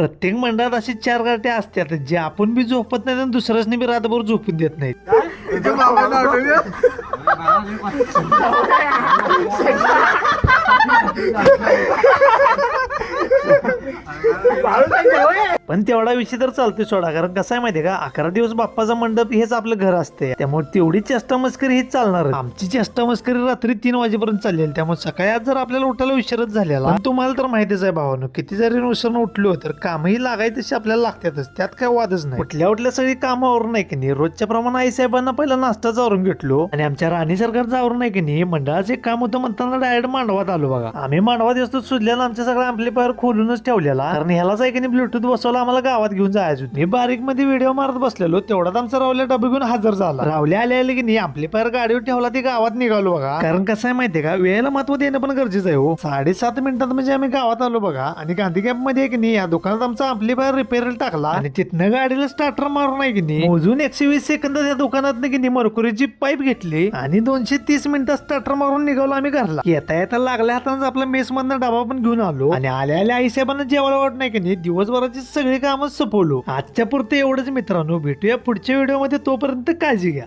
प्रत्येक मंडळात अशी 4 गाठ्या असतात जे आपण बी झोपत नाही आणि दुसऱ्यासनी बी रातभर झोपून देत नाहीत. पण तेवढा विषय तर चालतोय सोडा, कारण कसं आहे माहितीये का, 11 दिवस बाप्पाचा मंडप हेच आपलं घर असते. त्यामुळे तेवढी चेष्टा मस्करी हेच चालणार. आमची चेष्टा मस्करी रात्री 3 वाजेपर्यंत चाललेली. त्यामुळे सकाळी आज जर आपल्याला उठायला उशीरच झालेला, पण तुम्हाला तर माहितीच आहे भावानो, किती जरी उशीर उठलो तर कामही लागायची तशी आपल्याला लागतातच, त्यात काय वादच नाही. उठल्या सगळी कामावर नाही की नाही, रोजच्या प्रमाणे आई साहेबांना पहिला नाश्ताच आवरून घेतलो आणि आमच्या राणी सरकारचं आवरून नाही की नाही, मंडळाचे काम होतं म्हणताना डायरेक्ट मांडवात आलो बघा. आम्ही मांडवात असतो सुजल्याला आमच्या सगळ्या अँप्लिफायर खोलूनच ठेवलेला, कारण ह्यालाच आहे की नाही ब्लूटूथ बसवला आम्हाला गावात घेऊन जायचं. मी बारीक मध्ये व्हिडिओ मारत बसलेलो, तेवढाच आमचा रावल्या डबे घेऊन हजर झाला. रावल्या आले की नाही अँप्लिफायर गाडीवर ठेवला, ती गावात निघालो बघा. कारण कसं आहे माहितीये का, वेळेला महत्व देणं पण गरजेचं आहे हो. 7.5 मिनिटात म्हणजे आम्ही गावात आलो बघा. आणि गांधी कॅम्प मध्ये की नाही या दुकानात आमचा अँप्लिफायर रिपेअरला टाकला आणि तिथनं गाडीला स्टार्टर मारून नाही की नाही मोजून 120 सेकंद त्या दुकानात की नाही मरकुरीची पाईप घेतली आणि 230 मिनिटात स्टार्टर मारून निघालो आम्ही घरला. येता येता लागल्या हाताने आपल्या मेस मधनं डबा पण घेऊन आलो आणि आल्या आई साहेबांना जेवायला वाट नाही की नाही दिवसभराची सगळी कामं सपवलो. आजच्या पुरते एवढंच मित्रांनो, भेटूया पुढच्या व्हिडिओ मध्ये. तोपर्यंत काळजी घ्या.